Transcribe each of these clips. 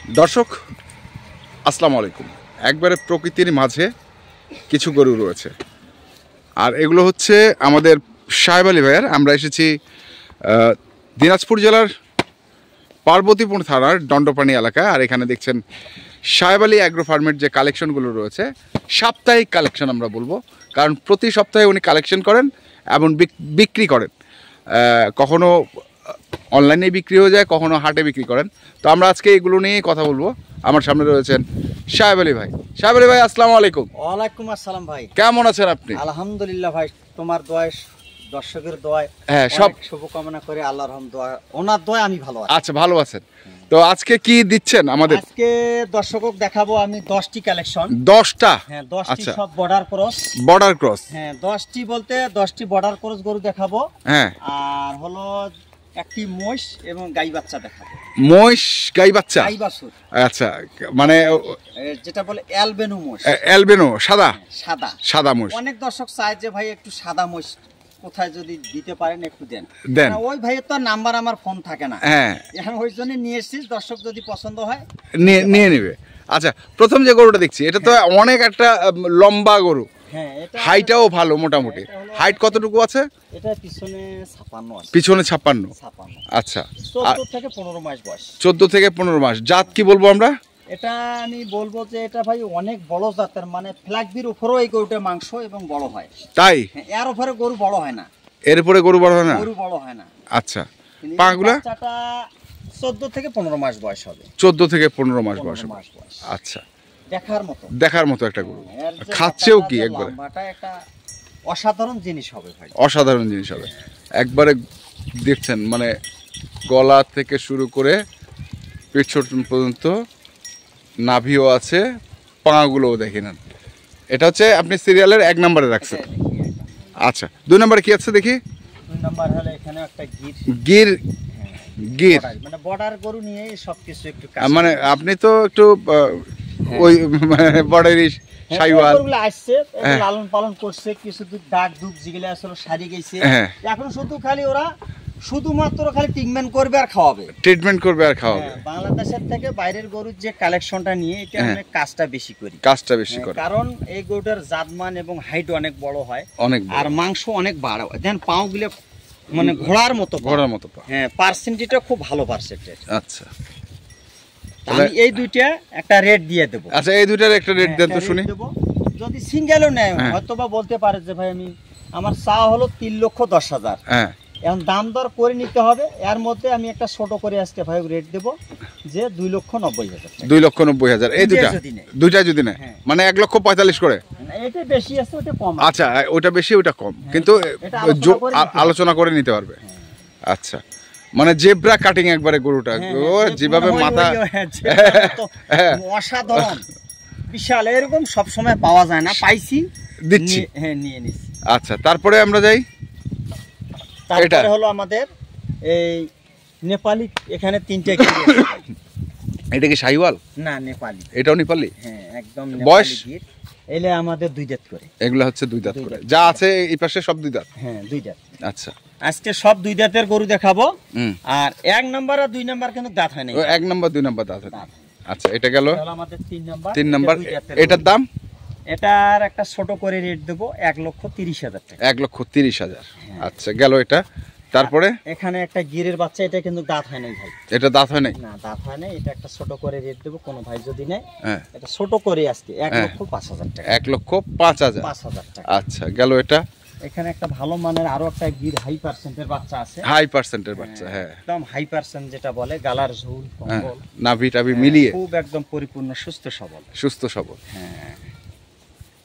দর্শক আসসালামু আলাইকুম। একবারে প্রকৃতির মাঝে কিছু গরু রয়েছে, আর এগুলো হচ্ছে আমাদের সাহেব আলী ভাইয়ের। আমরা এসেছি দিনাজপুর জেলার পার্বতীপুর থানার দণ্ডপানি এলাকায়। আর এখানে দেখছেন সাহেব আলী অ্যাগ্রো ফার্মের যে কালেকশনগুলো রয়েছে, সাপ্তাহিক কালেকশন আমরা বলবো, কারণ প্রতি সপ্তাহে উনি কালেকশন করেন এবং বিক্রি করেন। কখনো অনলাইনে বিক্রি হয়ে যায়, কখনো হাটে বিক্রি করেন। তো আমরা আজকে এগুলো নিয়ে কথা বলবো। আমার সামনে রয়েছেন সাহেব আলী ভাই। সাহেব আলী ভাই, আসসালামু আলাইকুম। ওয়ালাইকুম আসসালাম ভাই, কেমন আছেন আপনি? আলহামদুলিল্লাহ ভাই, তোমার দোয়ায়, দর্শকের দোয়ায়, হ্যাঁ, সব শুভকামনা করে আল্লাহর দোয়া, ওনার দোয়ায় আমি ভালো আছি। আচ্ছা, ভালো আছেন। তো আজকে কি দিচ্ছেন আমাদের? আজকে দর্শকক দেখাবো আমি 10টি কালেকশন। 10টা? হ্যাঁ, 10টি সব বর্ডার ক্রস। Border cross? হ্যাঁ, 10টি বলতে 10টি বর্ডার ক্রস গরু দেখাবো। হ্যাঁ, আর হলো একটি মহিষ এবং গাই বাচ্চা দেখাবো। মহিষ গাই বাচ্চা? গাই বাছুর। আচ্ছা, মানে যেটা বলে অ্যালবেনো মহিষ। অ্যালবেনো সাদা? সাদা, সাদা মহিষ। অনেক দর্শক চায় যে ভাই একটু সাদা মহিষ কোথায় যদি দিতে পারেন একটু দেন। ওই ভাইয়ের তো নাম্বার আমার ফোন থাকে না। হ্যাঁ, এখন ওই জন্য নিয়ে এসেছি, দর্শক যদি পছন্দ হয় নিয়ে নেবে। আচ্ছা, প্রথম যে গরুটা দেখছি এটা তো অনেক একটা লম্বা গরু। হ্যাঁ, এটা হাইটটাও ভালো মোটামুটি। হাইট কতটুকু আছে? এটা পিছনে 56 আছে। পিছনে 56? আচ্ছা, 14 থেকে 15 মাস বয়স। 14 থেকে 15 মাস। জাত কি বলবো আমরা? এটা আমি বলবো যে এটা ভাই অনেক বড় জাতের, মানে ফ্ল্যাগবির উপরেও এই গরুটা মাংস এবং বড় হয়। তাই? এর উপরে গরু বড় হয় না। এর উপরে গরু বড় হয় না? গরু বড় হয় না। আচ্ছা, পাগুলা? বাচ্চাটা 14 থেকে 15 মাস বয়স হবে। 14 থেকে 15 মাস বয়স হবে। আচ্ছা, দেখার মতো একটা গরু। খাচ্ছেও কি একবারে? লম্বাটা একটা অসাধারণ জিনিস হবে ভাই, অসাধারণ জিনিস হবে। একবারে দেখছেন, মানে গলা থেকে শুরু করে পেট পর্যন্ত নাভিও আছে, পাগুলোও দেখে নেন। এটা হচ্ছে আপনি সিরিয়ালের 1 নম্বরে রাখছেন। আচ্ছা, 2 নম্বরে কি আছে দেখি? 2 নম্বর হলো এখানে একটা গির। গির মানে বর্ডার গরু নিয়ে সবকিছু একটু, মানে আপনি তো একটু ওই বর্ডারি শাইওয়াল গরুগুলো আসছে, লালন পালন করছে, কিছু দাগ দুগ যেগুলো আসলে সারি গেছে। এখন শুধু খালি ওরা শুধুমাত্র খালি ট্রিটমেন্ট করবে আর খাওয়াবে। বাংলাদেশের থেকে বাইরের গরুর যে কালেকশনটা নিয়ে এটা অনেক কাজটা বেশি করি, কারণ এই গরুটার জাতমান এবং হাইট অনেক বড় হয়, আর মাংস অনেক বড় হয়। দেন পাও গুলো মানে ঘোড়ার মতো। হ্যাঁ, পার্সেন্টেজটা খুব ভালো পার্সেন্টেজ। আচ্ছা, আমি এই দুইটা একটা রেট দিয়ে দেবো। আচ্ছা, এই দুইটার একটা রেট দেন তো শুনি। যদি সিঙ্গেলও নেয় হয়তোবা বলতে পারে যে ভাই আমার চা হলো 3,10,000। হ্যাঁ, এখন দাম দর করে নিতে হবে। এর মধ্যে আমি একটা ছোট করে আজকে ভাই রেট দেবো যে 2,90,000। 2,90,000 এই দুইটা যদি নেয় মানে 1,45,000 করে। এটা বেশি আছে, ওটা কম। আচ্ছা, ওটা বেশি ওটা কম, কিন্তু আলোচনা করে নিতে পারবে। আচ্ছা, মানে জেব্রা কাটিং একবারে গরুটা, যেভাবে মাথা অসাধারণ বিশাল, এরকম সব সময় পাওয়া যায় না, পাইছি দিচ্ছি। হ্যাঁ, নিয়ে নিছি। আচ্ছা, তারপরে আমরা যাই। তারপরে হলো আমাদের এই নেপালি, এখানে 3টে গির। এটা কি শাহিওয়াল? না, নেপালি। এটাও নেপালি? হ্যাঁ, একদম বয়স? গির। এলে আমাদের 2 দাঁত করে। এগুলা হচ্ছে 2 দাঁত করে, যা আছে এই পাশে সব 2 দাঁত? হ্যাঁ, 2 দাঁত। আচ্ছা, আজকে সব 2 দাঁতের গরু দেখাবো। আর 1 নাম্বার আর 2 নাম্বার কিন্তু দাঁত হয় না। 1 নাম্বার 2 নাম্বার দাঁত হয়। আচ্ছা, এটা গেল আমাদের 3 নাম্বার। 3 নাম্বার। এটার দাম? এটার একটা ছোট করে রেট দেবো 1,30,000 টাকা। 1,30,000। আচ্ছা, গেল এটা। তারপরে এখানে একটা গিরের বাচ্চা, এটা কিন্তু দাঁত হয় নাই ভাই। এটা দাঁত হয় নাই? না, দাঁত হয় নাই। এটা একটা ছোট করে রেট দেবো, কোনো ভাই যদি নেয়। এটা ছোট করে আজকে 1,05,000 টাকা। 1,05,000 টাকা। আচ্ছা, গেল এটা। এখানে একটা ভালো মানের আরো একটা গির হাই পার্সেন্টের বাচ্চা আছে। হাই পার্সেন্টের বাচ্চা? হ্যাঁ, একদম হাই পার্সেন্ট, যেটা বলে গালার ঝুল, কম্বল, নাভি টাভি মিলিয়ে খুব একদম পরিপূর্ণ সুস্থ সবল। হ্যাঁ,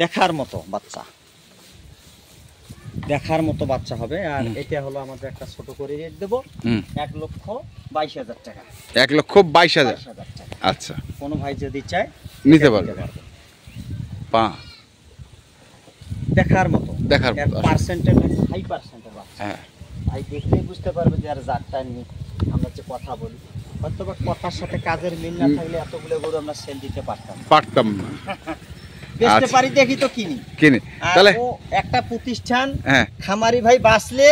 দেখার মতো বাচ্চা হবে। আর এটা হলো আমাদের একটা ছোট করে রেট দেবো 1,22,000 টাকা। 1,22,000 টাকা। আচ্ছা, কোনো ভাই যদি চায় নিতে পারবে। পা দেখার মতো পার্সেন্টেজ, হাই পার্সেন্টের বাচ্চা। হ্যাঁ, ভাই দেখলেই বুঝতে পারবে যে আর জাতটা নিয়ে আমরা যে কথা বলি, হয়তো বা কথার সাথে কাজের মিল না থাকলে এতগুলো গরু আমরা সেল দিতে পারতাম না। বেচতে পারি দেখি তো কিনি। তাহলে একটা প্রতিষ্ঠান খামারি ভাই বাঁচলে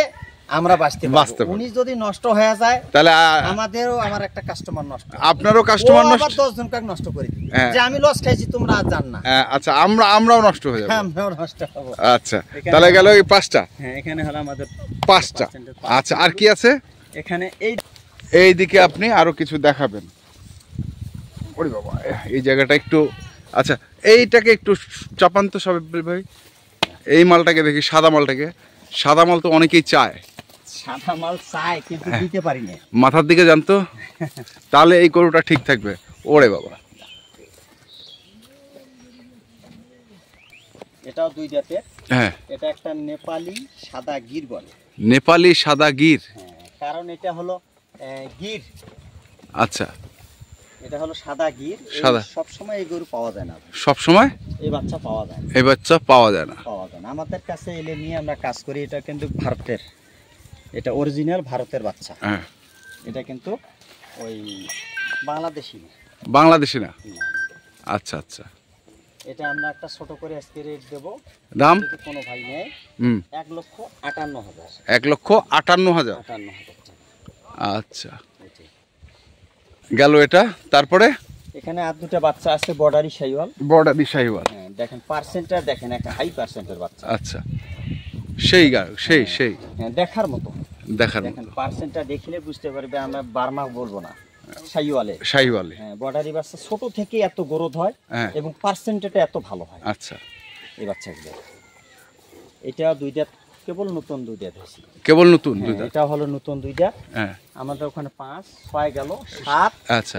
আমরা বাঁচতে পারবো। উনি যদি নষ্ট হয়ে যায় তাহলে আমাদেরও আমার একটা কাস্টমার নষ্ট, আপনারও কাস্টমার নষ্ট, 10 জন কাক নষ্ট করে দিবে যে আমি লস খাইছি তোমরা আর জান না। আচ্ছা আমরাও নষ্ট হয়ে যাব, আমরাও নষ্ট হব। আচ্ছা তাহলে গেল এই 5টা। হ্যাঁ এখানে হলো আমাদের 5টা। আচ্ছা আর কি আছে এখানে? এই দিকে আপনি আরো কিছু দেখাবেন। ওরে বাবা এই জায়গাটা একটু, আচ্ছা এইটাকে একটু চাপান তো সব ভাই, এই মালটাকে দেখি, সাদা মালটাকে। সাদা মাল তো অনেকেই চায়, সাদা মাল চায় কিন্তু দিতে পারি না। মাথার দিকে জানতো তাহলে এই গরুটা ঠিক থাকবে। ওরে বাবা এটাও 2 দাঁতের। হ্যাঁ এটা একটা নেপালি সাদা গির বলে। নেপালি সাদা গির? হ্যাঁ কারণ এটা হলো গির। আচ্ছা এটা হলো সাদা গির। সাদা সব সময় এই গরু পাওয়া যায় না, সব সময় এই বাচ্চা পাওয়া যায় না, এই বাচ্চা পাওয়া যায় না, পাওয়া যায় না। আমাদের কাছে এলে নিয়ে আমরা কাজ করি। এটা কিন্তু ভারতের, এটা অরিজিনাল ভারতের বাচ্চা। হ্যাঁ এটা কিন্তু ওই বাংলাদেশি না, বাংলাদেশি না। আচ্ছা আচ্ছা এটা আমরা একটা ছোট করে আজকে রেট দেব। দাম যদি কোনো ভাই নেয় 1,58,000। 1,58,000? 58,000 টাকা। আচ্ছা গেল এটা। তারপরে এখানে আর 2টা বাচ্চা আছে, বর্ডারি শাহিওয়াল। বর্ডারি শাহিওয়াল হ্যাঁ দেখেন পার্সেন্টটা দেখেন, একটা হাই পার্সেন্টের বাচ্চা। আচ্ছা সেই সেই হ্যাঁ দেখার মতো, দেখার মতো। দেখেন পার্সেন্টটা দেখলে বুঝতে পারবে, আমরা বার্মা বলবো না, শাহিওয়ালে। শাহিওয়ালে হ্যাঁ বর্ডারি বাচ্চা ছোট থেকে এত গ্রোথ হয় এবং পার্সেন্টেজটা এত ভালো হয়। আচ্ছা এই বাচ্চাগুলো, এটা 2 দাঁত, কেবল নতুন 2 দাঁত হয়েছে, কেবল নতুন 2 দাঁত। এটা হলো নতুন 2 দাঁত। হ্যাঁ আমাদের ওখানে 5 6 গেল 7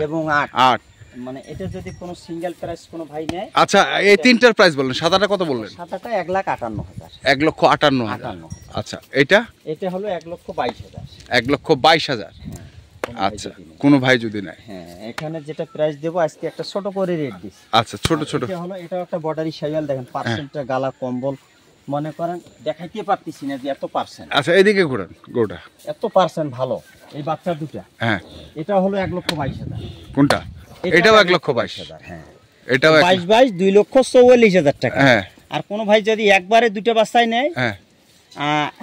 এবং 8। মানে এটা যদি কোনো সিঙ্গেল প্রাইস কোনো ভাই নেয়। আচ্ছা এই 3টার প্রাইস বললেন, সাদাটা কত বললেন? সাদাটা 1,58,000। 1,58,000। আচ্ছা এটা হলো 1,22,000। 1,22,000। আচ্ছা কোনো ভাই যদি নেয়। হ্যাঁ এখানে যেটা প্রাইস দেব আজকে একটা ছোট করে রেট দিছি। আচ্ছা ছোট এটা হলো, এটা একটা বর্ডারি শাহিওয়াল। দেখেন পার্সেন্টটা গালা কম্বল মনে করেন দেখাইতে পারতেছি না যে এত পার্সেন্ট। আচ্ছা এদিকে ঘোরান, গোটা এত পার্সেন্ট ভালো। এই বাচ্চা 2টা। হ্যাঁ এটা হলো 1,22,000। কোনটা? এটাও 1,22,000। হ্যাঁ এটাও 22 2,44,000 টাকা। হ্যাঁ আর কোন ভাই যদি একবারে 2টা বাচ্চাই নেয়, হ্যাঁ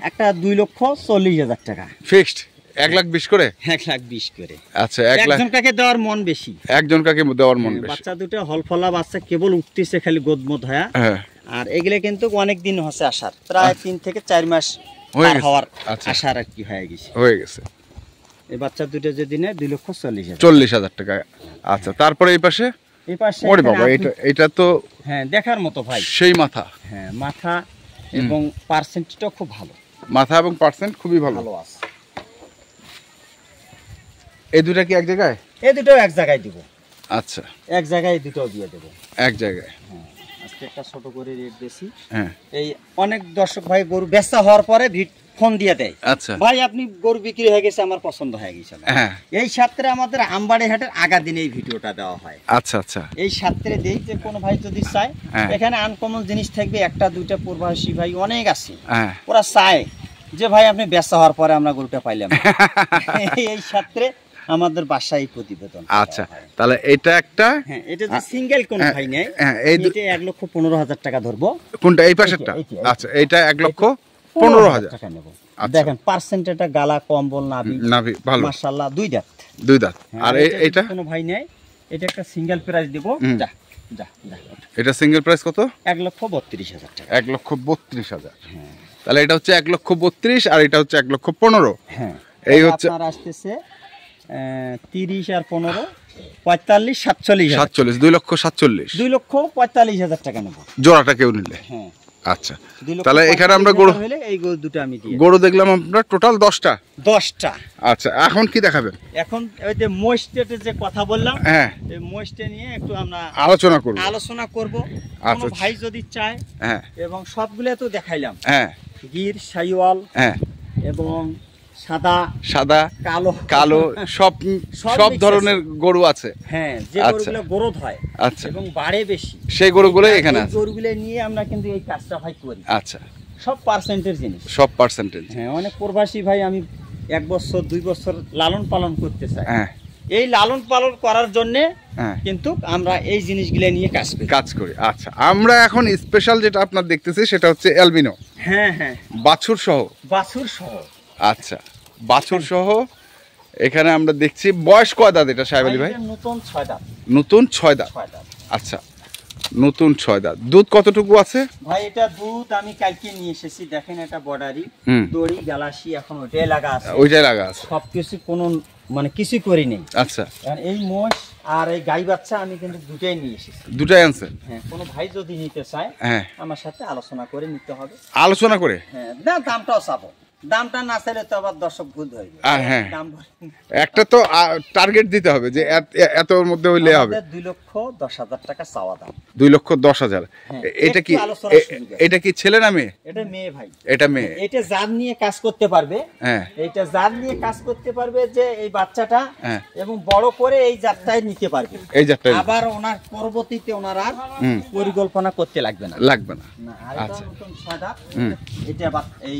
একটা 2,40,000 টাকা ফিক্সড। 1,20,000 করে? 1,20,000 করে। আচ্ছা একজন কাকে দেওয়ার মন বেশি, একজন কাকে দেওয়ার মন বেশি। বাচ্চা 2টা হলফলা বাচ্চা, কেবল উঠতেছে খালি গোদমোদ হয়া। হ্যাঁ আর এগুলা কিন্তু অনেক দিন হচ্ছে আসার, প্রায় 3 থেকে 4 মাস হওয়ার আসার আর কি হয়ে গেছে, হয়ে গেছে। এই বাচ্চা 2টা যদি নেয় 2,40,000 টাকা। আচ্ছা তারপরে এই পাশে? এই পাশে ওরে বাবা এটা তো হ্যাঁ দেখার মতো ভাই, সেই মাথা। হ্যাঁ মাথা এবং পার্সেন্টটা খুব ভালো, মাথা এবং পার্সেন্ট খুবই ভালো আছে। এই 2টা কি এক জায়গায়? এই 2টাও এক জায়গায় দিব। আচ্ছা এক জায়গায় 2টাও দিয়ে দেব, এক জায়গায়। হ্যাঁ আজকে একটা ছোট করে রেট দিছি। হ্যাঁ এই অনেক দর্শক ভাই গরু বেচা হওয়ার পরে ফোন দিয়ে দেয়। আচ্ছা ভাই আপনি গরু বিক্রি হয়ে গেছে, আমার পছন্দ হয়ে গেছে। হ্যাঁ এই সাত্রে আমাদের আমবাড়ি হাটের আগা দিনে এই ভিডিওটা দেওয়া হয়। আচ্ছা আচ্ছা এই সাত্রে দেই যে কোন ভাই যদি চায়, এখানে আনকমন জিনিস থাকবে, একটা 2টা পূর্বাসী ভাই অনেক আছে, ওরা চায় যে ভাই আপনি বেচা হওয়ার পরে আমরা গরুটা পাইলাম। এই সাত্রে আমাদের বাসায় প্রতিবেদন। আচ্ছা তাহলে এটা একটা, হ্যাঁ এটা যে সিঙ্গেল কোন ভাই নেয়, এইটা 1,15,000 টাকা ধরবো। কোনটা? এই পাশেরটা? আচ্ছা এটা 1,15,000 টাকা নেব। দেখেন পার্সেন্টেজটা গালা কম্বল নাভি ভালো মাশাআল্লাহ। 2 দাঁত, 2 দাঁত। আর এটা কোন ভাই নেয়, এটা একটা সিঙ্গেল প্রাইস দেব। যা যা যা এটা সিঙ্গেল প্রাইস কত? 1,32,000 টাকা। 1,32,000। হ্যাঁ তাহলে এটা হচ্ছে 1,32,000 আর এটা হচ্ছে 1,15,000। হ্যাঁ এই হচ্ছে আপনার আসতেছে 30 আর 15 45 47 47 2,47,000। 2,45,000 টাকা নেব জোড়াটা কেউ নিলে। হ্যাঁ আচ্ছা তাহলে এখানে আমরা গরু হলে এই গরু 2টা আমি দিই। গরু দেখলাম আমরা টোটাল 10টা। আচ্ছা এখন কি দেখাবেন? এখন ওই যে মোস্টেটে যে কথা বললাম, হ্যাঁ এই মোস্টে নিয়ে একটু আমরা আলোচনা করব। কোন ভাই যদি চায়, হ্যাঁ এবং সবগুলো তো দেখাইলাম। হ্যাঁ গির, শাহিওয়াল, হ্যাঁ এবং সাদা কালো সব ধরনের গরু আছে। হ্যাঁ যে গরুগুলো গ্রোথ হয় এবং বাড়ে বেশি, সেই গরুগুলো এখানে আছে। গরুগুলো নিয়ে আমরা কিন্তু এই কাজটা ভাই করি। আচ্ছা সব পার্সেন্টের জিনিস, সব পার্সেন্টেজ। হ্যাঁ অনেক প্রবাসী ভাই আমি 1 বছর 2 বছর লালন পালন করতে চাই। হ্যাঁ এই লালন পালন করার জন্য কিন্তু আমরা এই জিনিসগুলো নিয়ে কাজ করি। আচ্ছা আমরা এখন স্পেশাল যেটা আপনার দেখতেছি সেটা হচ্ছে অ্যালবিনো। হ্যাঁ হ্যাঁ বাছুর সহ। আচ্ছা, বাছুর সহ এখানে আমরা দেখছি। বয়স কয় দাঁত এটা সাহেব আলী ভাই? নতুন 6 দাঁত। নতুন 6 দাঁত। আচ্ছা, নতুন 6 দাঁত। দুধ কতটুকু আছে ভাই? এটা দুধ আমি কালকে নিয়ে এসেছি, দেখেন এটা বর্ডারি দড়ি গ্যালাসি এখন ওইটাই লাগা আছে। ওইটাই লাগা আছে, সবকিছু কোনো মানে কিছু করি নেই। আচ্ছা, এই মোষ আর এই গাই বাচ্চা আমি কিন্তু দুটাই নিয়ে এসেছি। দুটাই আনছেন? হ্যাঁ, কোনো ভাই যদি নিতে চায় হ্যাঁ আমার সাথে আলোচনা করে নিতে হবে। আলোচনা করে? হ্যাঁ, না দামটাও চাবো, দামটা না চাইলে তো আবার দর্শক ভুল ধরবে। হ্যাঁ, একটা তো টার্গেট দিতে হবে যে এতর মধ্যে হইলে হবে। 2,10,000 টাকা চাওয়া দাম। 2,10,000। এটা কি, এটা কি ছেলে না মেয়ে? এটা মেয়ে ভাই। এটা মেয়ে। এটা জাত নিয়ে কাজ করতে পারবে। হ্যাঁ, এটা জাত নিয়ে কাজ করতে পারবে যে এই বাচ্চাটা, এবং বড় করে এই জাতটাই নিতে পারবে। এই জাতটাই আবার ওনার পরবর্তীতে ওনার আর পরিকল্পনা করতে লাগবে না। লাগবে না। আচ্ছা, এটা এই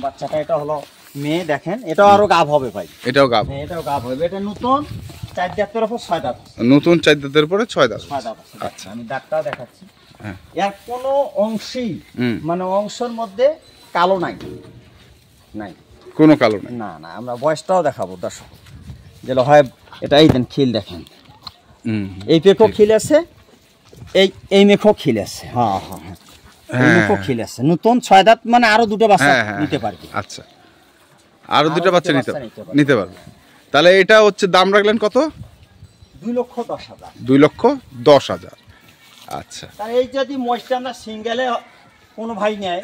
বাচ্চাটা এটা হলো মেয়ে, দেখেন এটাও আরো গাব হবে ভাই। এটাও গাব? এটাও গাব হবে। এটা নতুন 4 দাঁতের উপর 6 দাঁত। নতুন 4 দাঁতের উপরে 6 দাঁত। আচ্ছা, আমি দাঁতটা দেখাচ্ছি। এর কোনো অংশই মানে অংশের মধ্যে কালো নাই, নাই কোনো কালো নাই। না না, আমরা বয়সটাও দেখাবো দর্শক। যেটা হয় এটাই দেন, খিল দেখেন, এই পেখো খিল আছে, এই মেখো খিল আছে। হ্যাঁ হ্যাঁ হ্যাঁ, এই মেখো খিল আছে। নতুন 6 দাঁত মানে আরো দুটো বাচ্চা নিতে পারবে। আচ্ছা, আরো দুটো বাচ্চা নিতে পারবে। তাহলে এটা হচ্ছে দাম রাখলেন কত? 2,10,000। 2,10,000। আচ্ছা, তাহলে এই যদি মোষটা আমরা সিঙ্গেলে কোনো ভাই নেয়,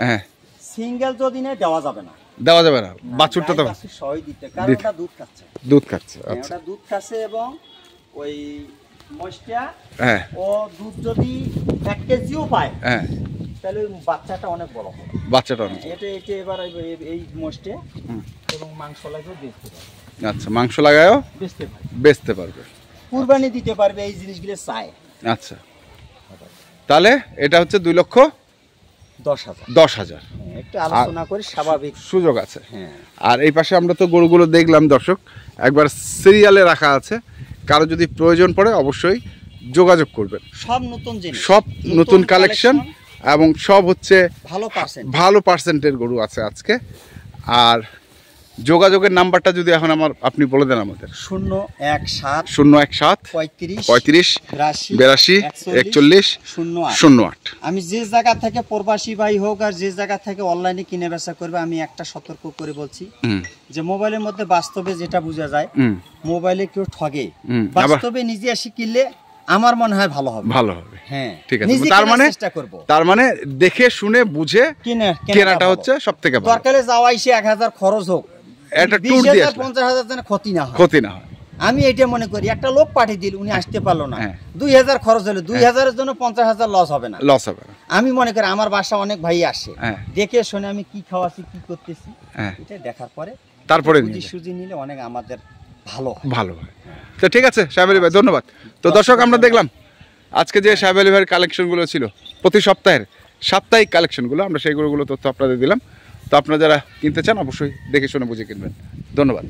সিঙ্গেল যদি নেয় দেওয়া যাবে না। দেওয়া যাবে না? বাছুরটা তো সহই দিতে, কারণ এটা দুধ খাচ্ছে। দুধ খাচ্ছে, আচ্ছা, এটা দুধ খাচ্ছে। এবং ওই মোষটা ও দুধ যদি 1 কেজিও পায়, তাহলে বাচ্চাটা অনেক বড় হবে। বাচ্চাটা অনেক। এটা এবার এই মোষটা এবং মাংস লাগেও বেচতে পারবে। আচ্ছা, মাংস লাগায়ও বেচতে পারবে, কুরবানি দিতে পারবে, এই জিনিসগুলো চায়। আচ্ছা, তাহলে এটা হচ্ছে 2,10,000। একটু আলোচনা করে স্বাভাবিক সুযোগ আছে। আর এই পাশে আমরা তো গরুগুলো দেখলাম দর্শক, একবার সিরিয়ালে রাখা আছে। কারো যদি প্রয়োজন পড়ে অবশ্যই যোগাযোগ করবেন। সব নতুন জিনিস, সব নতুন কালেকশন, এবং সব হচ্ছে ভালো পার্সেন্টের গরু আছে আজকে। আর যোগাযোগের নাম্বারটা যদি এখন আপনি বলে দেন আমাদের। 017 35 82 41 08। আমি যে জায়গা থেকে প্রবাসী ভাই হোক আর যে জায়গা থেকে অনলাইনে কিনে বেচা করবে, আমি একটা সতর্ক করে বলছি যে মোবাইলের মধ্যে বাস্তবে যেটা বোঝা যায়, মোবাইলে কেউ ঠগে, বাস্তবে নিজে এসে কিনলে আমার মনে হয় ভালো হবে। হ্যাঁ, ঠিক আছে। তার মানে দেখে শুনে বুঝে কেনাটা হচ্ছে সবথেকে ভালো। দরকারে যাওয়া এসে 1000 খরচ হোক, একটা ট্যুর দিয়ে 50,000 যেন ক্ষতি না হয়। আমি এটা মনে করি, একটা লোক পাঠিয়ে দিল, উনি আসতে পারলো না, 2,000 খরচ হলো, 2,000-এর জন্য 50,000 লস হবে না। আমি মনে করি আমার বাসা অনেক ভাই আসে, দেখে শুনে আমি কি খাওয়াচ্ছি কি করতেছি এটা দেখার পরে তারপরে সুজি নিলে অনেক আমাদের ভালো হয়। তো ঠিক আছে সাহেব আলী ভাই, ধন্যবাদ। তো দর্শক, আমরা দেখলাম আজকে যে সাহেব আলী ভাইয়ের কালেকশনগুলো ছিল, প্রতি সপ্তাহের সাপ্তাহিক কালেকশনগুলো, আমরা সেইগুলো তথ্য আপনাদের দিলাম। তো আপনারা যারা কিনতে চান অবশ্যই দেখে শুনে বুঝে কিনবেন। ধন্যবাদ।